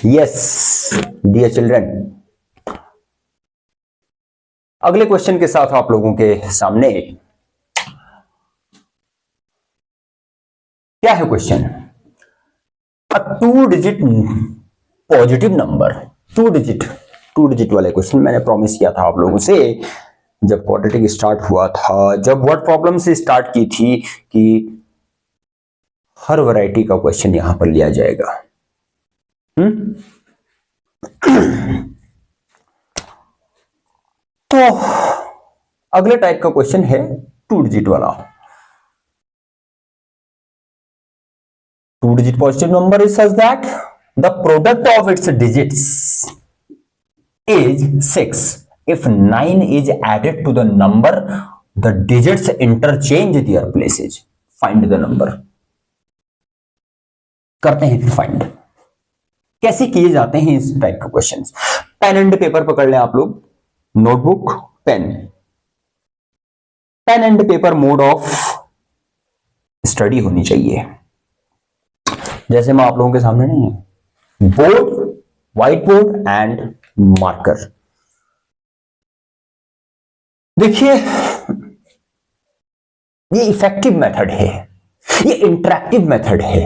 Yes dear children, अगले question के साथ आप लोगों के सामने क्या है क्वेश्चन। अ 2 डिजिट पॉजिटिव नंबर, 2 डिजिट वाले क्वेश्चन मैंने प्रॉमिस किया था आप लोगों से जब क्वाड्रेटिक स्टार्ट हुआ था, जब वर्ड प्रॉब्लम से स्टार्ट की थी कि हर वैरायटी का क्वेश्चन यहां पर लिया जाएगा। तो अगले टाइप का क्वेश्चन है 2 डिजिट वाला। 2 digit positive number is such that the product of its digits is 6. If 9 is added to the number, the digits interchange their places. Find the number. करते हैं फिर फाइंड। कैसे किए जाते हैं इस टाइप के क्वेश्चंस। पेन एंड पेपर पकड़ लें आप लोग, notebook pen and paper mode of study होनी चाहिए। जैसे मैं आप लोगों के सामने नहीं है, board, white board and marker. देखिए ये इफेक्टिव मेथड है, ये इंटरैक्टिव मेथड है।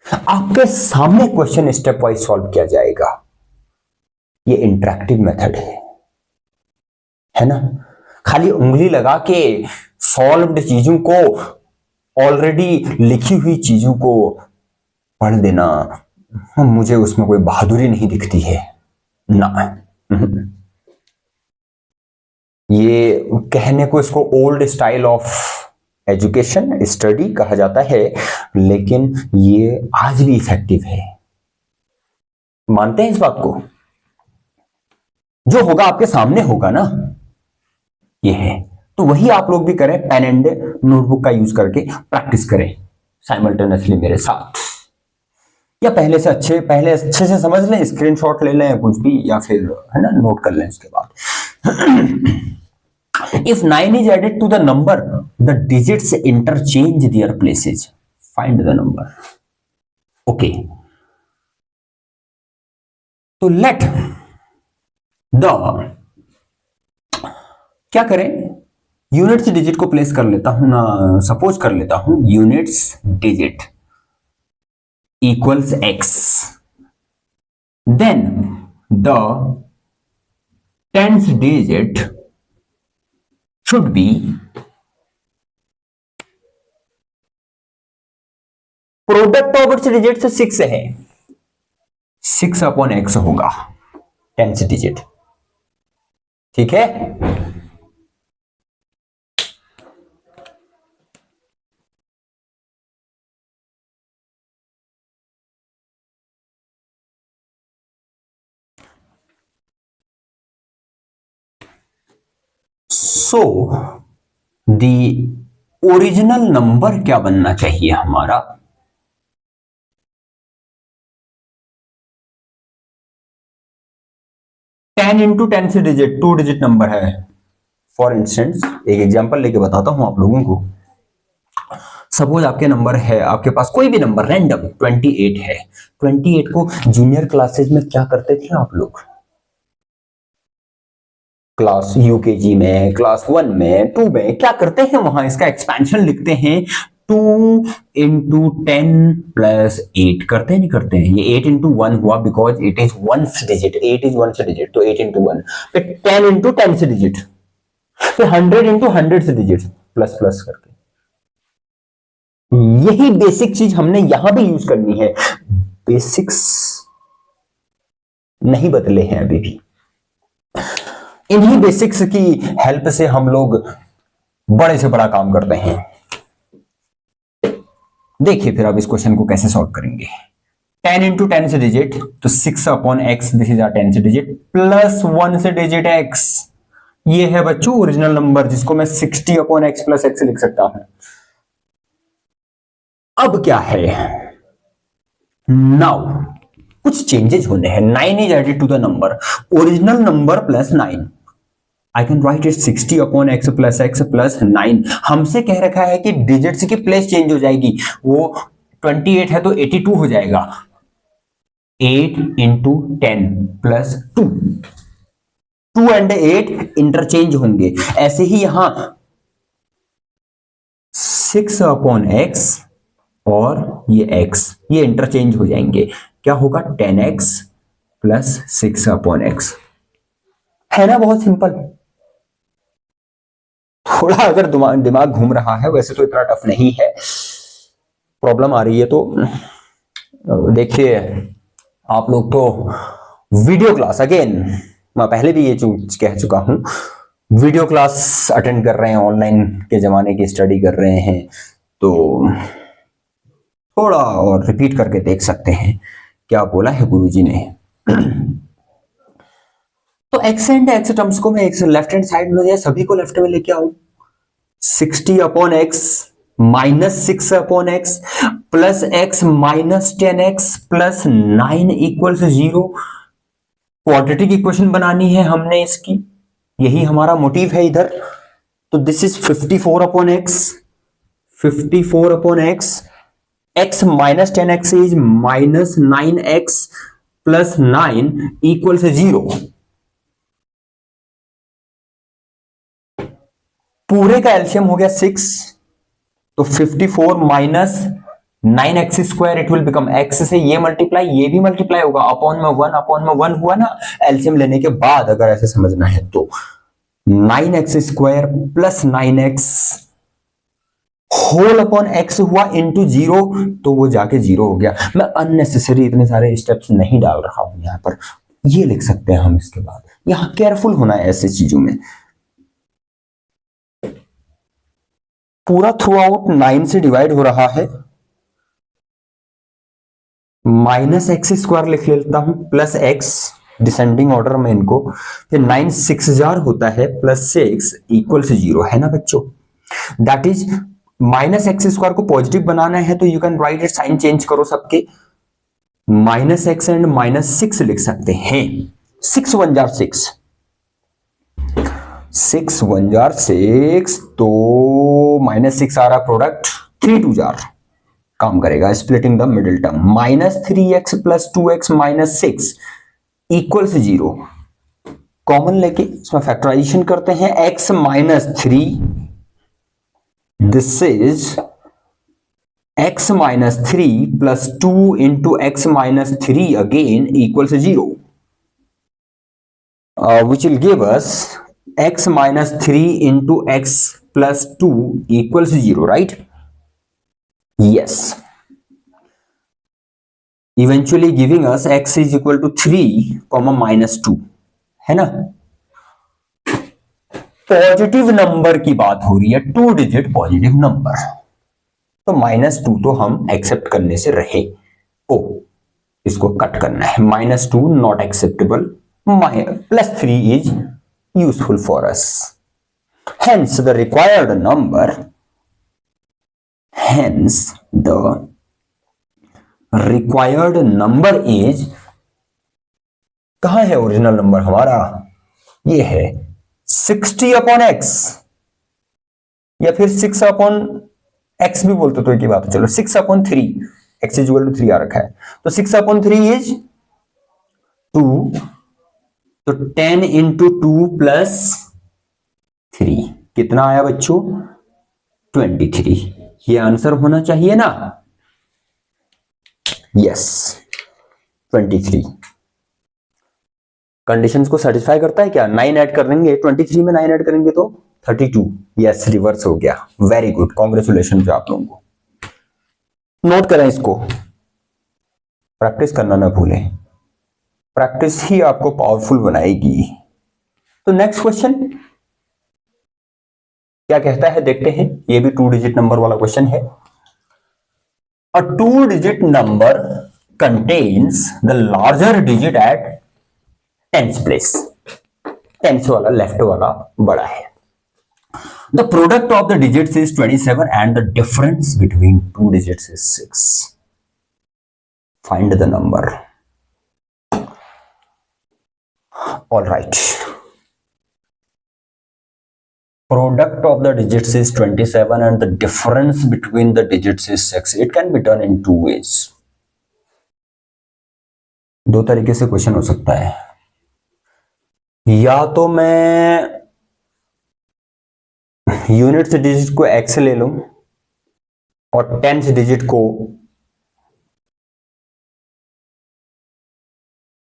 आपके सामने क्वेश्चन स्टेप वाइज सॉल्व किया जाएगा। ये इंटरैक्टिव मेथड है ना। खाली उंगली लगा के सॉल्व्ड चीजों को, ऑलरेडी लिखी हुई चीजों को पढ़ देना, मुझे उसमें कोई बहादुरी नहीं दिखती है ना। ये कहने को इसको old style of education study कहा जाता है, लेकिन ये आज भी इफेक्टिव है। मानते हैं इस बात को? जो होगा आपके सामने होगा ना, ये है। तो वही आप लोग भी करें, पेन एंड नोटबुक का यूज करके प्रैक्टिस करें साइमल्टेनियसली मेरे साथ। या पहले अच्छे से समझ लें, स्क्रीनशॉट ले लें कुछ भी, या फिर है ना नोट कर लें उसके बाद। If 9 is added to the number, the digits interchange their places. Find the number. Okay. तो let the, क्या करें, यूनिट्स डिजिट को प्लेस कर लेता हूं ना, सपोज कर लेता हूं units digit equals x, then the tens digit should be product of its digit से 6 है, 6 अपॉन x होगा टेंस डिजिट। ठीक है, सो दी ओरिजिनल नंबर क्या बनना चाहिए हमारा, 10 इंटू 10 से डिजिट 2 डिजिट नंबर है। फॉर इंस्टेंस एक एग्जांपल लेके बताता हूं आप लोगों को। सपोज आपके नंबर है, आपके पास कोई भी नंबर रैंडम 28 है। 28 को जूनियर क्लासेस में क्या करते थे आप लोग, क्लास यूकेजी में, क्लास 1 में, 2 में क्या करते हैं, वहां इसका एक्सपेंशन लिखते हैं 2 इंटू 10 प्लस 8 करते हैं, नहीं करते हैं। ये 8 इंटू 1 हुआ because it is ones digit, 8 is ones digit, तो 8 इंटू 1, फिर 10 इंटू 10 से डिजिट, फिर 100 इंटू 100 से डिजिट, प्लस प्लस करके। यही बेसिक चीज हमने यहां भी यूज करनी है। बेसिक्स नहीं बदले हैं अभी भी। इन्हीं बेसिक्स की हेल्प से हम लोग बड़े से बड़ा काम करते हैं। देखिए फिर अब इस क्वेश्चन को कैसे सॉल्व करेंगे। 10 इंटू 10 से डिजिट, तो 6 upon x, this is our 10 से डिजिट, प्लस 1 से डिजिट x। ये है बच्चों ओरिजिनल नंबर, जिसको मैं 60 अपॉन एक्स प्लस एक्स लिख सकता हूं। अब क्या है, नाउ कुछ चेंजेस होने हैं। 9 is added to the number, original number plus 9। I can write it 60 upon x plus 9। हमसे कह रखा है कि डिजिट्स की प्लेस चेंज हो जाएगी। वो 28 है तो 82 हो जाएगा। 8 इंटू 10 प्लस 2, 2 एंड 8 इंटरचेंज होंगे। ऐसे ही यहां 6 अपॉन एक्स और ये x ये इंटरचेंज हो जाएंगे। क्या होगा 10x प्लस 6 अपॉन एक्स। है ना बहुत सिंपल। थोड़ा अगर दिमाग घूम रहा है, वैसे तो इतना टफ नहीं है, प्रॉब्लम आ रही है तो देखिए आप लोग तो वीडियो क्लास, अगेन मैं पहले भी ये चीज कह चुका हूं, वीडियो क्लास अटेंड कर रहे हैं, ऑनलाइन के जमाने की स्टडी कर रहे हैं, तो थोड़ा और रिपीट करके देख सकते हैं क्या बोला है गुरुजी ने। तो एक्स एंड एक्स टर्म्स को मैं एक लेफ्ट हैंड साइड में, सभी को लेफ्ट में लेके आऊं। 60 upon x minus 6 upon x plus x minus 10x plus 9 equals 0। Quadratic equation बनानी है हमने इसकी, यही हमारा मोटिव है इधर। तो this is 54 upon x, 54 upon x, x minus 10x is minus 9x plus 9 equals 0। पूरे का एलसीएम हो गया 6, तो 54 minus 9x square, it will become x से ये मल्टीप्लाई, ये भी मल्टीप्लाई होगा, अपॉन में 1, अपॉन में 1 हुआ ना एलसीएम लेने के बाद, अगर ऐसे समझना है तो 9x square plus 9x whole upon x हुआ इंटू 0, तो वो जाके 0 हो गया। मैं अननेसेसरी इतने सारे स्टेप्स नहीं डाल रहा हूं यहां पर, ये लिख सकते हैं हम इसके बाद। यहां केयरफुल होना है ऐसी चीजों में। पूरा थ्रू आउट 9 से डिवाइड हो रहा है, माइनस एक्स स्क्वायर लिख लेता हूं प्लस एक्स, डिसेंडिंग ऑर्डर में इनको, फिर 9 6 हजार होता है प्लस 6 इक्वल से 0, है ना बच्चों। That is minus x square को पॉजिटिव बनाना है तो you can write it, sign change करो सबके, माइनस एक्स एंड माइनस 6 लिख सकते हैं। 6 1 जार 6, 6 1 जार 6, तो माइनस 6 आ रहा प्रोडक्ट, 3 2 जार काम करेगा, splitting the middle term, minus 3x plus 2x minus 6 equal से 0। कॉमन लेके इसमें फैक्टराइजेशन करते हैं, x minus 3, this is x minus 3 plus 2 into x minus 3 again equal से 0, which will give us x minus 3 into x plus 2 equal से 0, right. Yes, eventually giving us x is equal to 3 comma minus 2, है ना। Positive number की बात हो रही है, 2 digit positive number, तो -2 तो हम एक्सेप्ट करने से रहे, ओ इसको कट करना है, -2 not acceptable, +3 is useful for us, hence the required number, hence the required number is, कहां है ओरिजिनल नंबर हमारा, ये है 60 अपॉन एक्स, या फिर 6 अपॉन एक्स भी बोलते तो एक ही बात है, चलो 6 upon 3, x is equal to 3 आ रखा है, तो 6 अपॉन 3 इज 2, तो 10 इंटू 2 प्लस 3 कितना आया बच्चों, 23। ये आंसर होना चाहिए ना, यस 23। कंडीशंस को सेटिस्फाई करता है क्या, 9 ऐड कर देंगे 23 में, 9 ऐड करेंगे तो 32, यस रिवर्स हो गया, वेरी गुड, कॉन्ग्रेचुलेशन आप लोगों को। नोट करें इसको, प्रैक्टिस करना ना भूलें, प्रैक्टिस ही आपको पावरफुल बनाएगी। तो नेक्स्ट क्वेश्चन क्या कहता है देखते हैं, ये भी 2 डिजिट नंबर वाला क्वेश्चन है। A 2 digit number contains the larger digit at tens place, tens वाला लेफ्ट वाला बड़ा है। The product of the digits is 27 and the difference between 2 digits is 6, find the number. All right, product of the digits is 27 and the difference between the digits is 6. It can be done in 2 ways. दो तरीके से question हो सकता है, या तो मैं units digit को x ले लूं और टेंस डिजिट को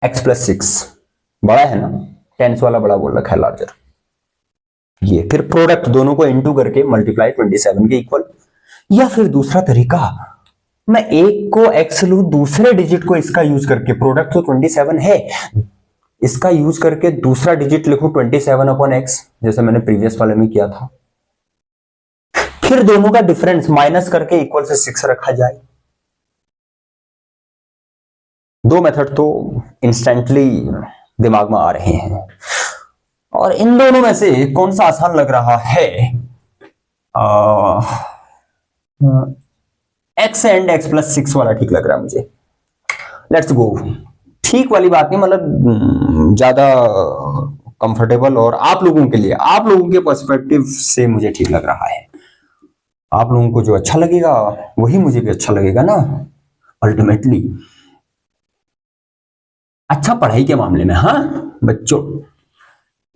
x+6, बड़ा है ना, टेंस वाला बड़ा बोल रखा है, लार्जर। ये फिर प्रोडक्ट दोनों को इनटू करके मल्टीप्लाई 27 के इक्वल। या फिर दूसरा तरीका, मैं एक को x लूं, दूसरे डिजिट को इसका यूज करके, प्रोडक्ट तो 27 है, इसका यूज करके दूसरा डिजिट लिखूं 27/x, जैसे मैंने प्रीवियस वाले में किया था। फिर दोनों का डिफरेंस माइनस करके इक्वल से 6 रखा जाए। दो मेथड तो इंस्टेंटली दिमाग में आ रहे हैं, और इन दोनों में से कौन सा आसान लग रहा है? x एंड x+6 वाला ठीक लग रहा है मुझे। Let's go. ठीक वाली बात नहीं, मतलब ज्यादा कंफर्टेबल, और आप लोगों के लिए, आप लोगों के पर्सपेक्टिव से मुझे ठीक लग रहा है। आप लोगों को जो अच्छा लगेगा वही मुझे भी अच्छा लगेगा ना, अल्टीमेटली। अच्छा पढ़ाई के मामले में, हाँ बच्चों,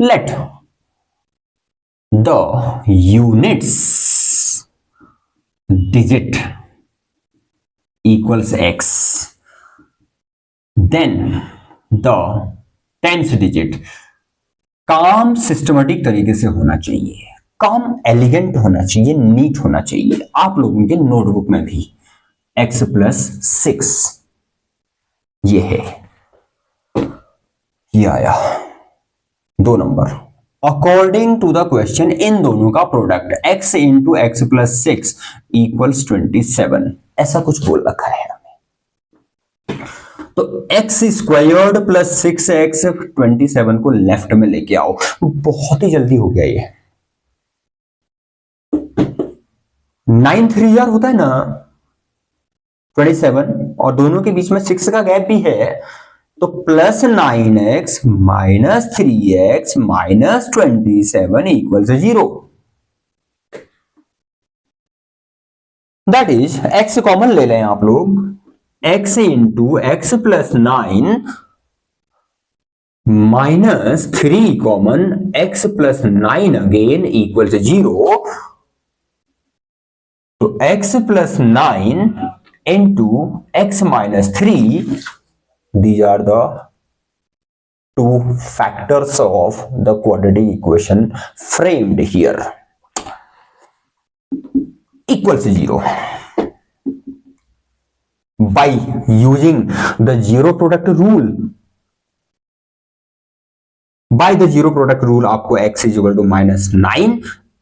let the units digit equals x, then the tens digit. काम सिस्टमेटिक तरीके से होना चाहिए, काम एलिगेंट होना चाहिए, नीट होना चाहिए। आप लोगों के नोटबुक में भी x+6 ये है, ये आया 2 number. According to the question इन दोनों का product x into x+6 equals 27, ऐसा कुछ बोल रखा है हमें। तो x² + 6x 27 को लेफ्ट में लेके आओ। बहुत ही जल्दी हो गया ये। 9 3 होता है ना 27, और दोनों के बीच में 6 का गैप भी है, तो +9x - 3x - 27 equals 0। That is x common ले लें आप लोग, x into x+9 - 3 common x+9 again equals 0। तो x+9 into x - 3, these are the two factors of the quadratic equation framed here, equals 0. By using the zero product rule, by the zero product rule आपको x is equal to -9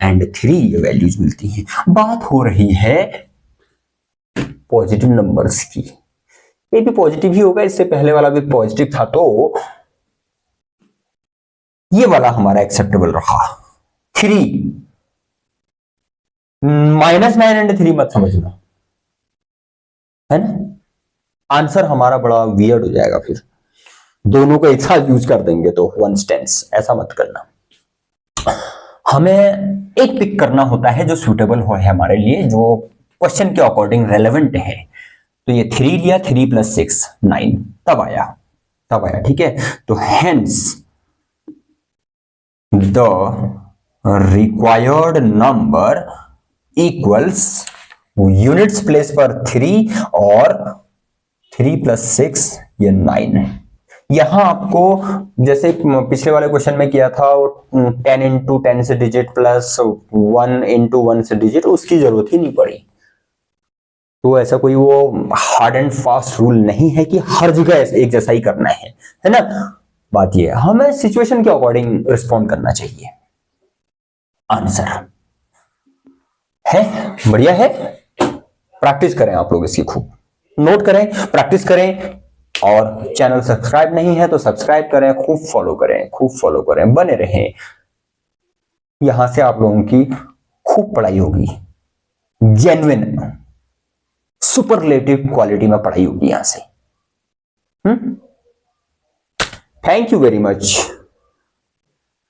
and 3 ये values मिलती हैं। बात हो रही है positive numbers की, ये भी पॉजिटिव ही होगा, इससे पहले वाला भी पॉजिटिव था, तो ये वाला हमारा एक्सेप्टेबल रहा। 3 -9 एंड 3 मत समझना, है ना, आंसर हमारा बड़ा वियर्ड हो जाएगा। फिर दोनों को एक साथ यूज कर देंगे तो 1 टेंस, ऐसा मत करना। हमें एक पिक करना होता है जो सुटेबल हो है हमारे लिए, जो क्वेश्चन के अकॉर्डिंग रेलेवेंट है। तो ये 3 लिया, 3 + 6 9, तब आया, ठीक है। तो hence the required number equals, units place पर 3 और 3 + 6 ये 9। यहां आपको जैसे पिछले वाले क्वेश्चन में किया था 10 इंटू 10 से डिजिट प्लस 1 इंटू 1 से डिजिट, उसकी जरूरत ही नहीं पड़ी। तो ऐसा कोई वो हार्ड एंड फास्ट रूल नहीं है कि हर जगह एक जैसा ही करना है ना। बात ये है, हमें सिचुएशन के अकॉर्डिंग रिस्पॉन्ड करना चाहिए। आंसर है, बढ़िया है। प्रैक्टिस करें आप लोग इसकी, खूब नोट करें, प्रैक्टिस करें, और चैनल सब्सक्राइब नहीं है तो सब्सक्राइब करें, खूब फॉलो करें, बने रहें। यहां से आप लोगों की खूब पढ़ाई होगी, जेन्युइन सुपरलेटिव क्वालिटी में पढ़ाई होगी यहां से। Thank you very much.